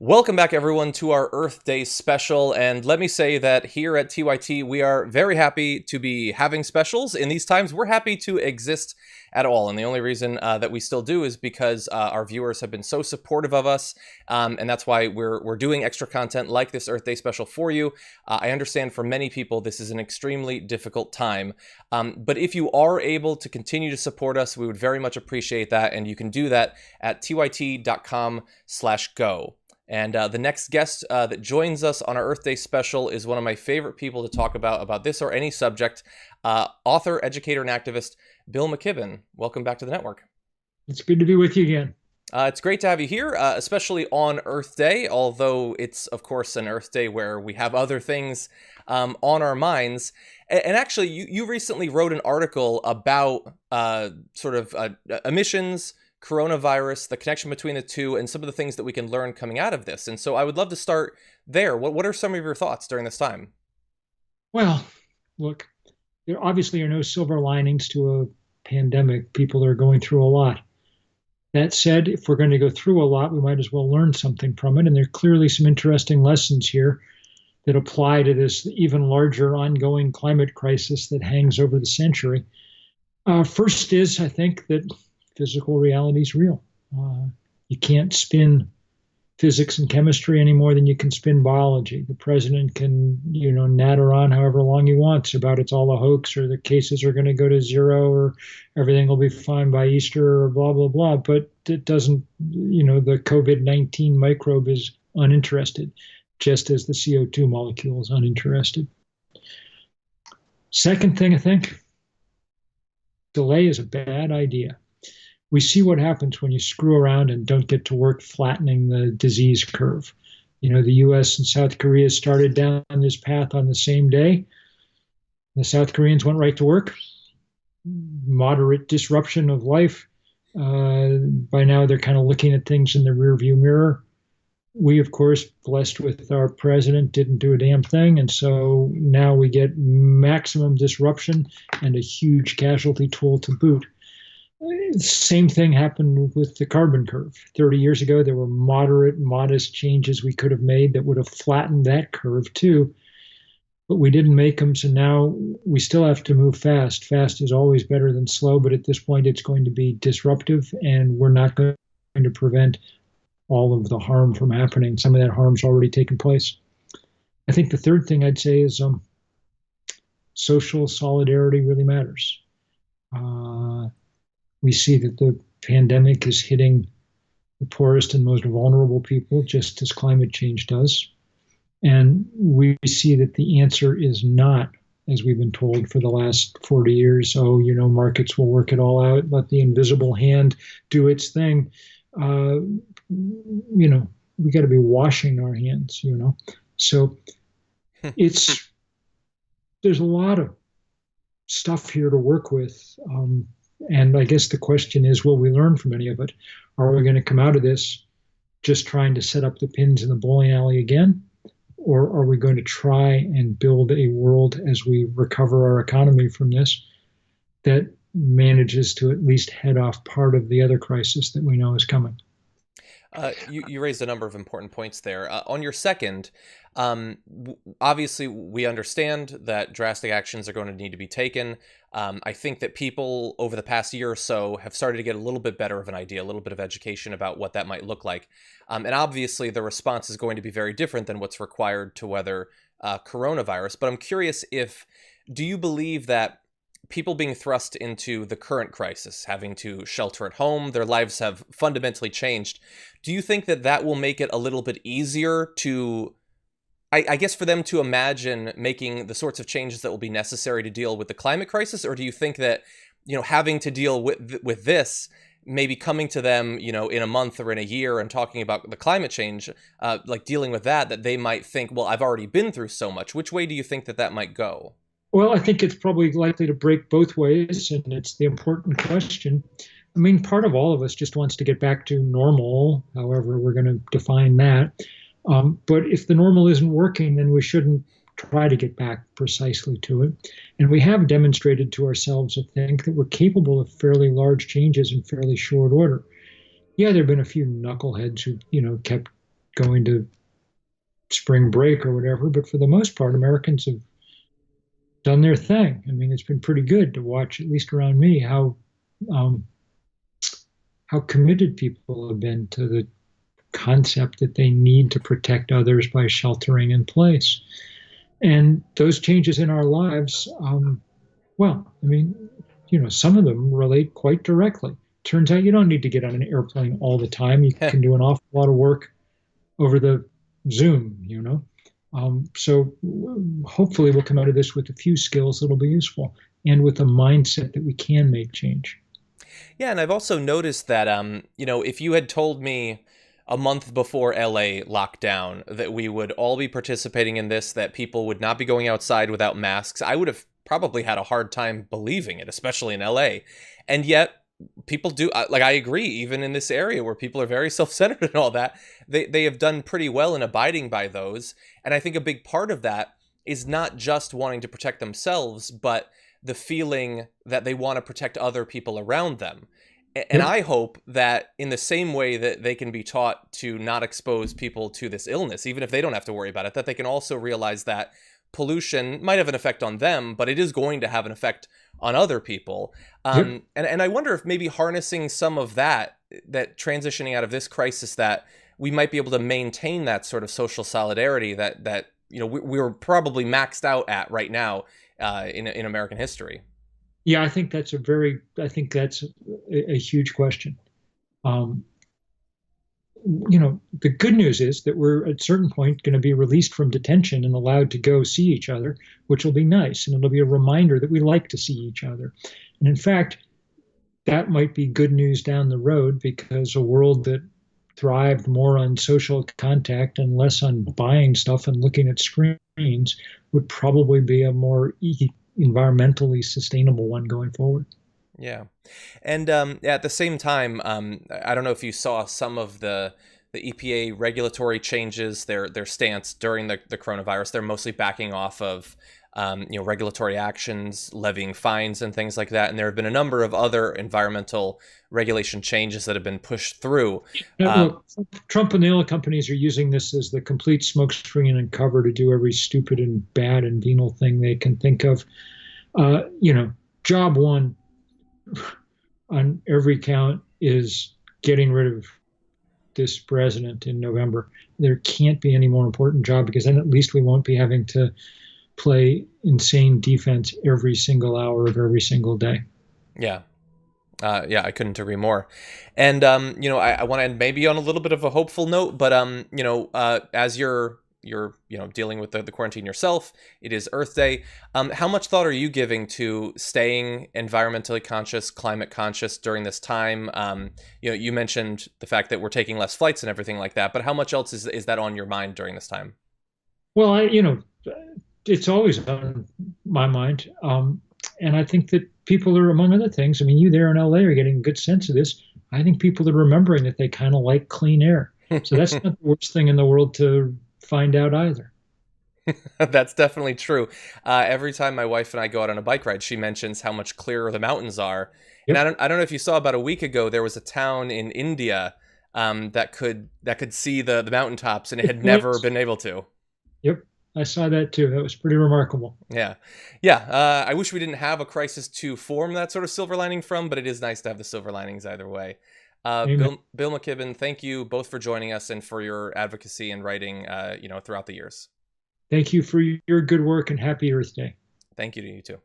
Welcome back, everyone, to our Earth Day special. And let me say that here at TYT, we are very happy to be having specials. In these times, we're happy to exist at all. And the only reason that we still do is because our viewers have been so supportive of us. And that's why we're doing extra content like this Earth Day special for you. I understand for many people, this is an extremely difficult time. But if you are able to continue to support us, we would very much appreciate that. And you can do that at tyt.com/go. And the next guest that joins us on our Earth Day special is one of my favorite people to talk about this or any subject, author, educator, and activist Bill McKibben. Welcome back to the network. It's good to be with you again. It's great to have you here, especially on Earth Day, although it's, of course, an Earth Day where we have other things on our minds. And actually, you recently wrote an article about emissions, coronavirus, the connection between the two, and some of the things that we can learn coming out of this. And so I would love to start there. What are some of your thoughts during this time? Well, look, there obviously are no silver linings to a pandemic. People are going through a lot. That said, if we're going to go through a lot, we might as well learn something from it. And there are clearly some interesting lessons here that apply to this even larger ongoing climate crisis that hangs over the century. First is, I think, that physical reality is real. You can't spin physics and chemistry any more than you can spin biology. The president can, natter on however long he wants about it's all a hoax or the cases are going to go to zero or everything will be fine by Easter or blah, blah, blah. But it doesn't, the COVID-19 microbe is uninterested, just as the CO2 molecule is uninterested. Second thing, I think, delay is a bad idea. We see what happens when you screw around and don't get to work flattening the disease curve. The US and South Korea started down this path on the same day. The South Koreans went right to work. Moderate disruption of life. By now, they're kind of looking at things in the rearview mirror. We, of course, blessed with our president, didn't do a damn thing. And so now we get maximum disruption and a huge casualty toll to boot. Same thing happened with the carbon curve. 30 years ago, there were modest changes we could have made that would have flattened that curve too. But we didn't make them, so now we still have to move fast. Fast is always better than slow, but at this point, it's going to be disruptive, and we're not going to prevent all of the harm from happening. Some of that harm's already taken place. I think the third thing I'd say is social solidarity really matters. We see that the pandemic is hitting the poorest and most vulnerable people, just as climate change does. And we see that the answer is not, as we've been told for the last 40 years, markets will work it all out, let the invisible hand do its thing. We got to be washing our hands, So there's a lot of stuff here to work with. And I guess the question is, will we learn from any of it? Are we going to come out of this just trying to set up the pins in the bowling alley again? Or are we going to try and build a world as we recover our economy from this that manages to at least head off part of the other crisis that we know is coming? You raised a number of important points there. On your second, obviously, we understand that drastic actions are going to need to be taken. I think that people over the past year or so have started to get a little bit better of an idea, a little bit of education about what that might look like. And obviously, the response is going to be very different than what's required to weather coronavirus. But I'm curious do you believe that people being thrust into the current crisis, having to shelter at home, their lives have fundamentally changed. Do you think that that will make it a little bit easier to, I guess, for them to imagine making the sorts of changes that will be necessary to deal with the climate crisis? Or do you think that, having to deal with this, maybe coming to them, in a month or in a year and talking about the climate change, dealing with that they might think, well, I've already been through so much. Which way do you think that might go? Well, I think it's probably likely to break both ways, and it's the important question. I mean, part of all of us just wants to get back to normal, however we're going to define that. But if the normal isn't working, then we shouldn't try to get back precisely to it. And we have demonstrated to ourselves, I think, that we're capable of fairly large changes in fairly short order. Yeah, there have been a few knuckleheads who, kept going to spring break or whatever. But for the most part, Americans have done their thing. I mean, it's been pretty good to watch, at least around me, um, how committed people have been to the concept that they need to protect others by sheltering in place. And those changes in our lives, well, I mean, some of them relate quite directly. Turns out you don't need to get on an airplane all the time. You can do an awful lot of work over the Zoom. So hopefully we'll come out of this with a few skills that'll be useful and with a mindset that we can make change. Yeah, and I've also noticed that, if you had told me a month before LA locked down that we would all be participating in this, that people would not be going outside without masks, I would have probably had a hard time believing it, especially in LA. And yet, people do, like, I agree, even in this area where people are very self-centered and all that, they have done pretty well in abiding by those. And I think a big part of that is not just wanting to protect themselves, but the feeling that they want to protect other people around them. And Yep. I hope that in the same way that they can be taught to not expose people to this illness, even if they don't have to worry about it, that they can also realize that pollution might have an effect on them, but it is going to have an effect on other people. Yep. And I wonder if maybe harnessing some of that, that transitioning out of this crisis, that we might be able to maintain that sort of social solidarity that we're probably maxed out at right now in American history. Yeah, I think that's a huge question. Um, the good news is that we're at a certain point going to be released from detention and allowed to go see each other, which will be nice. And it'll be a reminder that we like to see each other. And in fact, that might be good news down the road because a world that thrived more on social contact and less on buying stuff and looking at screens would probably be a more environmentally sustainable one going forward. Yeah, and at the same time, I don't know if you saw some of the EPA regulatory changes, their stance during the coronavirus. They're mostly backing off of regulatory actions, levying fines and things like that. And there have been a number of other environmental regulation changes that have been pushed through. Now, Um, look, Trump and the oil companies are using this as the complete smokescreen and cover to do every stupid and bad and venal thing they can think of. Job one on every count is getting rid of this president in November. There can't be any more important job because then at least we won't be having to play insane defense every single hour of every single day. yeah, yeah, I couldn't agree more. And I want to end maybe on a little bit of a hopeful note, but as you're dealing with the quarantine yourself, it is Earth Day. How much thought are you giving to staying environmentally conscious, climate conscious during this time? You mentioned the fact that we're taking less flights and everything like that, but how much else is that on your mind during this time? Well, it's always on my mind. And I think that people are, among other things, I mean, you there in LA are getting a good sense of this. I think people are remembering that they kind of like clean air. So that's not the worst thing in the world to find out either. That's definitely true. Every time my wife and I go out on a bike ride, she mentions how much clearer the mountains are. And Yep. I don't know if you saw, about a week ago, there was a town in India that could see the mountaintops, and it had never Yes. been able to. Yep. I saw that too. That was pretty remarkable. Yeah, yeah. I wish we didn't have a crisis to form that sort of silver lining from, but it is nice to have the silver linings either way. Amen. Bill McKibben, thank you both for joining us and for your advocacy and writing, throughout the years. Thank you for your good work and happy Earth Day. Thank you to you too.